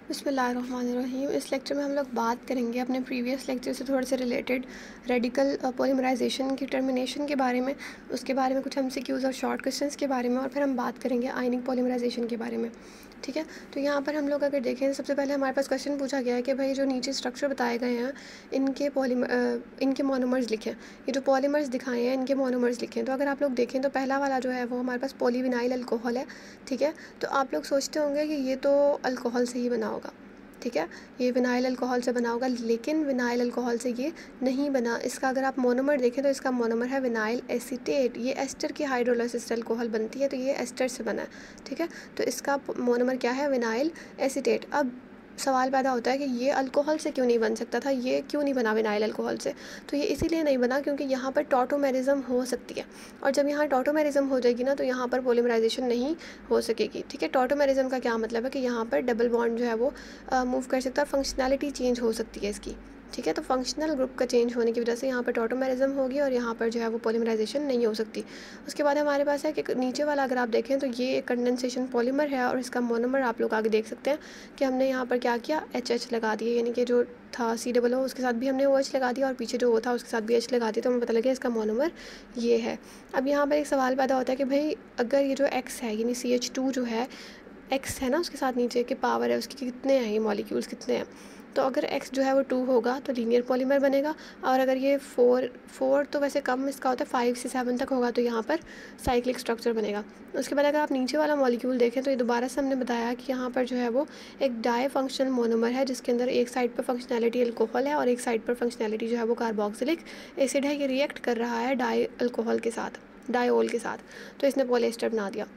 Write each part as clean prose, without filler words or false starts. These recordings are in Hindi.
बिस्मिल्लाहिर्रहमानिर्रहीम। इस लेक्चर में हम लोग बात करेंगे अपने प्रीवियस लेक्चर से थोड़े से रिलेटेड रेडिकल पॉलीमराइजेशन की टर्मिनेशन के बारे में, उसके बारे में कुछ एमसीक्यूज़ और शॉर्ट क्वेश्चंस के बारे में, और फिर हम बात करेंगे आयनिक पॉलीमराइजेशन के बारे में। ठीक है, तो यहाँ पर हम लोग अगर देखें, सबसे पहले हमारे पास क्वेश्चन पूछा गया है कि भाई जो नीचे स्ट्रक्चर बताए गए हैं इनके मोनोमर्स लिखें। ये जो पॉलीमर्स दिखाए हैं इनके मोनोमर्स लिखें। तो अगर आप लोग देखें तो पहला वाला जो है वो हमारे पास पॉलीविनाइल अल्कोहल है। ठीक है, तो आप लोग सोचते होंगे कि ये तो अल्कोहल से ही बना होगा। ठीक है, ये विनाइल अल्कोहल से बना होगा, लेकिन विनाइल अल्कोहल से ये नहीं बना। इसका अगर आप मोनोमर देखें तो इसका मोनोमर है विनाइल एसीटेट। ये एस्टर की हाइड्रोलाइसिस अल्कोहल बनती है, तो ये एस्टर से बना है। ठीक है, तो इसका मोनोमर क्या है, विनाइल एसीटेट। अब सवाल पैदा होता है कि ये अल्कोहल से क्यों नहीं बन सकता था, ये क्यों नहीं बना विनाइल अल्कोहल से। तो ये इसीलिए नहीं बना क्योंकि यहाँ पर टॉटोमेरिज्म हो सकती है, और जब यहाँ टॉटोमेरिज्म हो जाएगी ना तो यहाँ पर पॉलीमराइजेशन नहीं हो सकेगी। ठीक है, टॉटोमेरिज्म का क्या मतलब है कि यहाँ पर डबल बॉन्ड जो है वो मूव कर सकता है, फंक्शनैलिटी चेंज हो सकती है इसकी। ठीक है, तो फंक्शनल ग्रुप का चेंज होने की वजह से यहाँ पर टॉटोमेरिज्म होगी और यहाँ पर जो है वो पॉलीमराइजेशन नहीं हो सकती। उसके बाद हमारे पास है कि नीचे वाला अगर आप देखें तो ये कंडेंसेशन पॉलीमर है, और इसका मोनोमर आप लोग आगे देख सकते हैं कि हमने यहाँ पर क्या किया, एच लगा दिए, यानी कि जो था COO उसके साथ भी हमने OH लगा दिया, और पीछे जो वो था उसके साथ भी H लगा दिया, तो हमें पता लगे इसका मोनोमर ये है। अब यहाँ पर एक सवाल पैदा होता है कि भाई अगर ये जो X है यानी CH2 जो है, X है ना उसके साथ नीचे के पावर है उसकी, कितने हैं ये मॉलिक्यूल्स कितने हैं। तो अगर X जो है वो 2 होगा तो लीनियर पॉलीमर बनेगा, और अगर ये 4 तो वैसे कम इसका होता है, 5 से 7 तक होगा तो यहाँ पर साइक्लिक स्ट्रक्चर बनेगा। उसके बाद अगर आप नीचे वाला मॉलिक्यूल देखें तो ये दोबारा से हमने बताया कि यहाँ पर जो है वो एक डाई फंक्शनल मोनोमर है, जिसके अंदर एक साइड पर फंक्शनैलिटी अल्कोहल है और एक साइड पर फंक्शनैलिटी जो है वो कार्बोक्सिलिक एसिड है। ये रिएक्ट कर रहा है डाई अल्कोहल के साथ, डायोल के साथ, तो इसने पॉलिएस्टर बना दिया।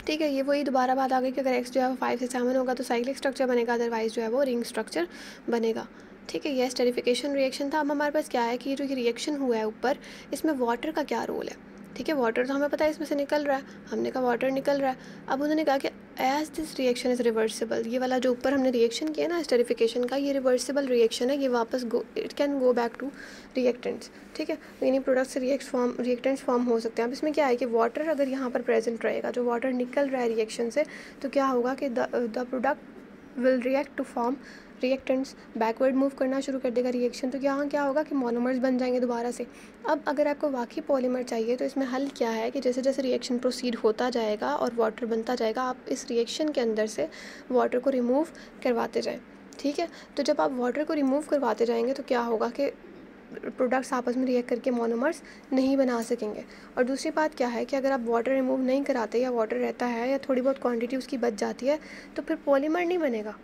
ठीक है, ये वही दोबारा बात आ गई कि अगर X जो है वो 5 से 7 होगा तो साइक्लिक स्ट्रक्चर बनेगा, अदरवाइज जो है वो रिंग स्ट्रक्चर बनेगा। ठीक है, ये स्टेरिफिकेशन रिएक्शन था। अब हमारे पास क्या है कि ये जो रिएक्शन हुआ है ऊपर, इसमें वाटर का क्या रोल है। ठीक है, वाटर तो हमें पता है इसमें से निकल रहा है, हमने कहा वाटर निकल रहा है। अब उन्होंने कहा कि as this reaction is reversible, ये वाला जो ऊपर हमने रिएक्शन किया ना स्टेरिफिकेशन का, ये रिवर्सिबल रिएक्शन है, ये वापस it can go back to reactants. ठीक है, यानी प्रोडक्ट से रिएक्टेंट्स फॉर्म हो सकते हैं। अब इसमें क्या है कि वाटर अगर यहाँ पर प्रेजेंट रहेगा, जो वाटर निकल रहा है रिएक्शन से, तो क्या होगा कि the product will react to form reactants, backward move करना शुरू कर देगा रिएक्शन। तो यहाँ क्या होगा कि मोनोमर्स बन जाएंगे दोबारा से। अब अगर आपको वाकई पॉलीमर चाहिए तो इसमें हल क्या है कि जैसे जैसे रिएक्शन प्रोसीड होता जाएगा और वाटर बनता जाएगा, आप इस रिएक्शन के अंदर से वाटर को रिमूव करवाते जाएँ। ठीक है, तो जब आप वाटर को रिमूव करवाते जाएंगे तो क्या होगा कि प्रोडक्ट्स आपस में रिएक्ट करके मोनोमर्स नहीं बना सकेंगे। और दूसरी बात क्या है कि अगर आप वाटर रिमूव नहीं कराते या वाटर रहता है या थोड़ी बहुत क्वांटिटी उसकी बच जाती है, तो फिर पॉलीमर नहीं बनेगा।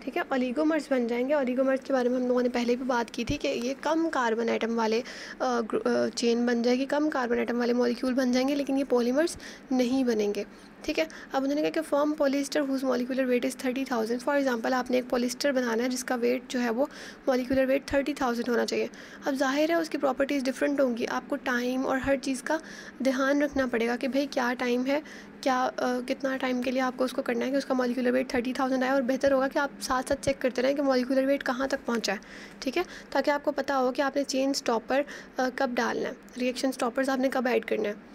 ठीक है, ओलिगोमर्स बन जाएंगे। ओलिगोमर्स के बारे में हम लोगों ने पहले भी बात की थी कि ये कम कार्बन एटम वाले चेन बन जाएगी, कम कार्बन एटम वाले मॉलिक्यूल बन जाएंगे, लेकिन ये पॉलीमर्स नहीं बनेंगे। ठीक है, अब उन्होंने कहा कि form polyester whose molecular weight is 30,000। For example आपने एक पॉलिएस्टर बनाना है जिसका वेट जो है वो मॉलिक्यूलर वेट 30,000 होना चाहिए। अब जाहिर है उसकी प्रॉपर्टीज़ डिफरेंट होंगी, आपको टाइम और हर चीज़ का ध्यान रखना पड़ेगा कि भाई क्या टाइम है, क्या कितना टाइम के लिए आपको उसको करना है कि उसका मॉलिक्यूलर वेट 30,000 आए। और बेहतर होगा कि आप साथ साथ चेक करते रहें कि मॉलिक्यूलर वेट कहाँ तक पहुँचा है। ठीक है, ताकि आपको पता हो कि आपने चेन स्टॉपर कब डालना है, रिएक्शन स्टॉपर्स आपने कब ऐड करना है।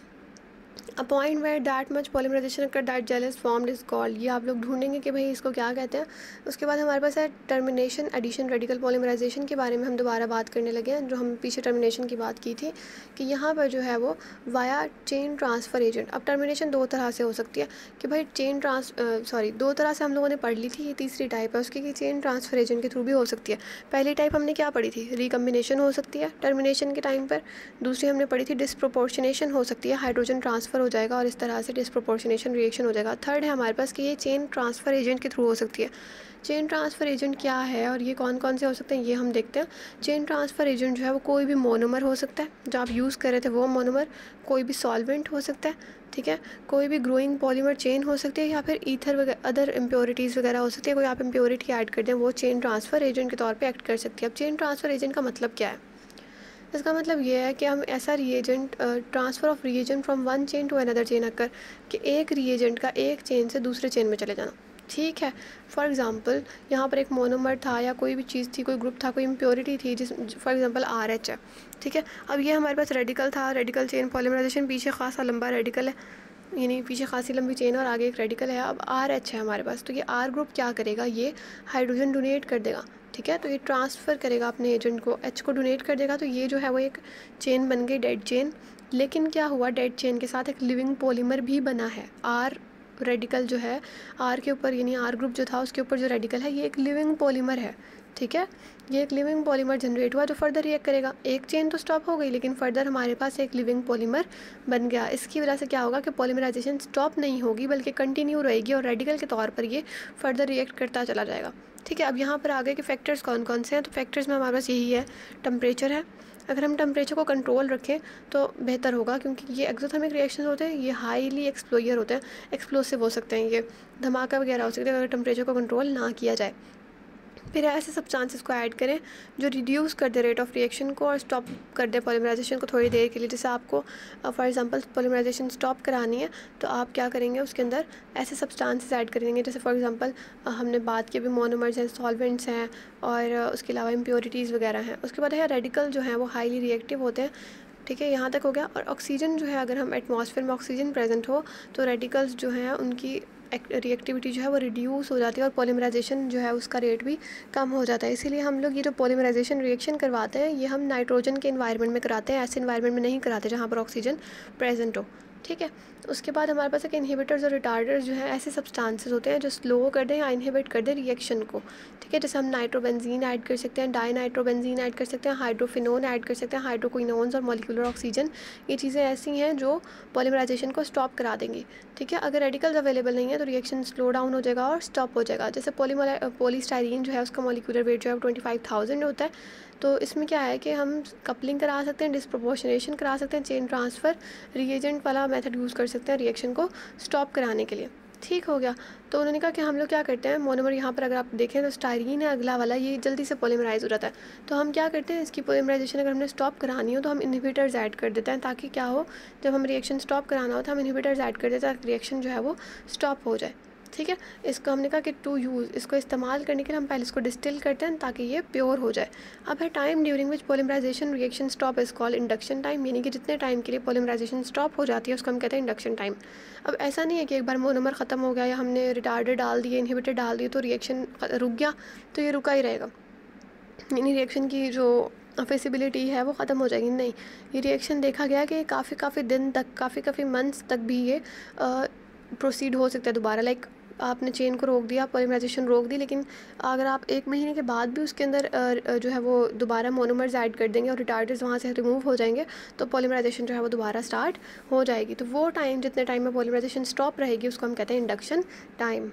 A point where that much polymerization occur that gel is formed is called, ये आप लोग ढूंढेंगे कि भाई इसको क्या कहते हैं। उसके बाद हमारे पास है टर्मिनेशन एडिशन रेडिकल पॉलीमराइजेशन के बारे में हम दोबारा बात करने लगे हैं, जो हम पीछे टर्मिनेशन की बात की थी कि यहाँ पर जो है वो वाया चेन ट्रांसफ़र एजेंट। अब टर्मिनेशन दो तरह से हो सकती है कि भाई दो तरह से हम लोगों ने पढ़ ली थी, ये तीसरी टाइप है उसकी कि चेन ट्रांसफ़र एजेंट के थ्रू भी हो सकती है। पहली टाइप हमने क्या पढ़ी थी, रिकम्बिनेशन हो सकती है टर्मिनेशन के टाइम पर। दूसरी हमने पढ़ी थी डिस्प्रोपोर्शनेशन हो सकती है, हाइड्रोजन ट्रांसफ़र हो जाएगा और इस तरह से डिस्प्रोपोर्शनेशन रिएक्शन हो जाएगा। थर्ड है हमारे पास कि ये चेन ट्रांसफ़र एजेंट के थ्रू हो सकती है। चेन ट्रांसफ़र एजेंट क्या है और ये कौन कौन से हो सकते हैं ये हम देखते हैं। चेन ट्रांसफ़र एजेंट जो है वो कोई भी मोनोमर हो सकता है, जो आप यूज़ कर रहे थे वो मोनोमर, कोई भी सॉल्वेंट हो सकता है। ठीक है, कोई भी ग्रोइंग पॉलीमर चेन हो सकती है, या फिर ईथर वगैरह अदर इम्प्योरिटीज़ वगैरह हो सकती है। कोई आप इम्प्योरिटी ऐड कर दें वो चेन ट्रांसफ़र एजेंट के तौर पर एक्ट कर सकती है। अब चेन ट्रांसफ़र एजेंट का मतलब क्या है, इसका मतलब ये है कि हम ऐसा reagent transfer of reagent from one chain to another chain occur, कि एक रिएजेंट का एक चेन से दूसरे चेन में चले जाना। ठीक है, फॉर एग्ज़ाम्पल यहाँ पर एक मोनोमर था या कोई भी चीज़ थी, कोई ग्रुप था, कोई इम्प्योरिटी थी, जिस फॉर एग्ज़ाम्पल RH है। ठीक है, अब ये हमारे पास रेडिकल था, रेडिकल चेन पॉलीमराइजेशन, पीछे खासा लंबा रेडिकल है। यानी पीछे खासी लंबी चेन और आगे एक रेडिकल है। अब आर एच है हमारे पास, तो ये आर ग्रुप क्या करेगा, ये हाइड्रोजन डोनेट कर देगा, ठीक है। तो ये ट्रांसफ़र करेगा अपने एजेंट को, एच को डोनेट कर देगा, तो ये जो है वो एक चेन बन गई, डेड चेन। लेकिन क्या हुआ, डेड चेन के साथ एक लिविंग पॉलीमर भी बना है। आर रेडिकल जो है, आर के ऊपर यानी आर ग्रुप जो था उसके ऊपर जो रेडिकल है, ये एक लिविंग पॉलीमर है, ठीक है। ये एक लिविंग पॉलीमर जनरेट हुआ जो फर्दर रिएक्ट करेगा। एक चेन तो स्टॉप हो गई, लेकिन फर्दर हमारे पास एक लिविंग पॉलीमर बन गया। इसकी वजह से क्या होगा कि पॉलीमराइजेशन स्टॉप नहीं होगी बल्कि कंटिन्यू रहेगी और रेडिकल के तौर पर ये फर्दर रिएक्ट करता चला जाएगा, ठीक है। अब यहाँ पर आगे के फैक्टर्स कौन कौन से हैं, तो फैक्टर्स में हमारे पास यही है, टेम्परेचर है। अगर हम टेम्परेचर को कंट्रोल रखें तो बेहतर होगा, क्योंकि ये एक्सोथर्मिक रिएक्शन होते हैं, ये हाईली एक्सप्लोयर होते हैं, एक्सप्लोसिव हो सकते हैं, ये धमाका वगैरह हो सकता है अगर टेम्परेचर को कंट्रोल ना किया जाए। फिर ऐसे सब्सटेंसेस को ऐड करें जो रिड्यूस कर दे रेट ऑफ रिएक्शन को और स्टॉप कर दे पॉलीमराइजेशन को थोड़ी देर के लिए। जैसे आपको फॉर एग्जांपल पॉलीमराइजेशन स्टॉप करानी है, तो आप क्या करेंगे, उसके अंदर ऐसे सब्सटेंसेस ऐड करेंगे, जैसे फॉर एग्जांपल हमने बात की अभी मोनोमर्स हैं, सॉल्वेंट्स हैं, और उसके अलावा इम्प्योरिटीज़ वगैरह हैं। उसके बाद है रेडिकल जो हैं वो हाईली रिएक्टिव होते हैं, ठीक है, यहाँ तक हो गया। और ऑक्सीजन जो है, अगर हम एटमॉस्फेयर में ऑक्सीजन प्रेजेंट हो तो रेडिकल्स जो हैं उनकी रिएक्टिविटी जो है वो रिड्यूस हो जाती है और पॉलीमराइजेशन जो है उसका रेट भी कम हो जाता है। इसीलिए हम लोग ये जो पॉलीमराइजेशन रिएक्शन करवाते हैं, ये हम नाइट्रोजन के इन्वायरमेंट में कराते हैं, ऐसे इन्वायरमेंट में नहीं कराते जहाँ पर ऑक्सीजन प्रेजेंट हो, ठीक है। उसके बाद हमारे पास एक इनहिबिटर्स और रिटार्डर्स जो है ऐसे सब्सटेंसेस होते हैं जो स्लो कर दें या इनहिबिट कर दें रिएक्शन को, ठीक है। जैसे हम नाइट्रोबेंजीन ऐड कर सकते हैं, डाइनाइट्रोबेंजीन ऐड कर सकते हैं, हाइड्रोफिनोन ऐड कर सकते हैं, हाइड्रोक्विनोन्स और मॉलिक्यूलर ऑक्सीजन, ये चीज़ें ऐसी हैं जो पॉलीमराइजेशन को स्टॉप करा देंगी, ठीक है। अगर रेडिकल्स अवेलेबल नहीं है तो रिएक्शन स्लो डाउन हो जाएगा और स्टॉप हो जाएगा। जैसे पॉलीस्टाइरीन जो है उसका मॉलिक्यूलर वेट जो है 25,000 होता है, तो इसमें क्या है कि हम कपलिंग करा सकते हैं, डिस्प्रोपोर्शनेशन करा सकते हैं, चेन ट्रांसफ़र, रिएजेंट वाला मेथड यूज़ कर सकते हैं रिएक्शन को स्टॉप कराने के लिए, ठीक हो गया। तो उन्होंने कहा कि हम लोग क्या करते हैं, मोनोमर यहाँ पर अगर आप देखें तो स्टायरीन है अगला वाला, ये जल्दी से पॉलीमराइज़ हो जाता है। तो हम क्या करते हैं, इसकी पॉलीमराइजेशन अगर हमने स्टॉप करानी हो तो हम इनहिबिटर्स ऐड कर देते हैं, ताकि क्या हो, जब हम रिएक्शन स्टॉप कराना हो तो हम इनहिबिटर्स ऐड कर देते हैं ताकि रिएक्शन जो है वो स्टॉप हो जाए, ठीक है। इसको हमने कहा कि टू यूज़, इसको इस्तेमाल करने के लिए हम पहले इसको डिस्टिल करते हैं ताकि ये प्योर हो जाए। अब है time during which polymerization reaction stop is called induction time, यानी कि जितने टाइम के लिए पॉलीमराइजेशन स्टॉप हो जाती है उसको हम कहते हैं इंडक्शन टाइम। अब ऐसा नहीं है कि एक बार मोनोमर ख़त्म हो गया या हमने रिटार्डर डाल दिए, इनहिबिटर डाल दिए तो रिएक्शन रुक गया, तो ये रुका ही रहेगा, यानी रिएक्शन की जो फिजिबिलिटी है वो ख़त्म हो जाएगी। नहीं, ये रिएक्शन देखा गया कि काफ़ी दिन तक, काफ़ी मंथ्स तक भी ये प्रोसीड हो सकता है दोबारा। लाइक आपने चेन को रोक दिया, पॉलीमराइजेशन रोक दी, लेकिन अगर आप 1 महीने के बाद भी उसके अंदर जो है वो दोबारा मोनोमर्स ऐड कर देंगे और रिटार्डर्स वहाँ से रिमूव हो जाएंगे, तो पॉलीमराइजेशन जो है वो दोबारा स्टार्ट हो जाएगी। तो वो टाइम, जितने टाइम में पॉलीमराइजेशन स्टॉप रहेगी, उसको हम कहते हैं इंडक्शन टाइम।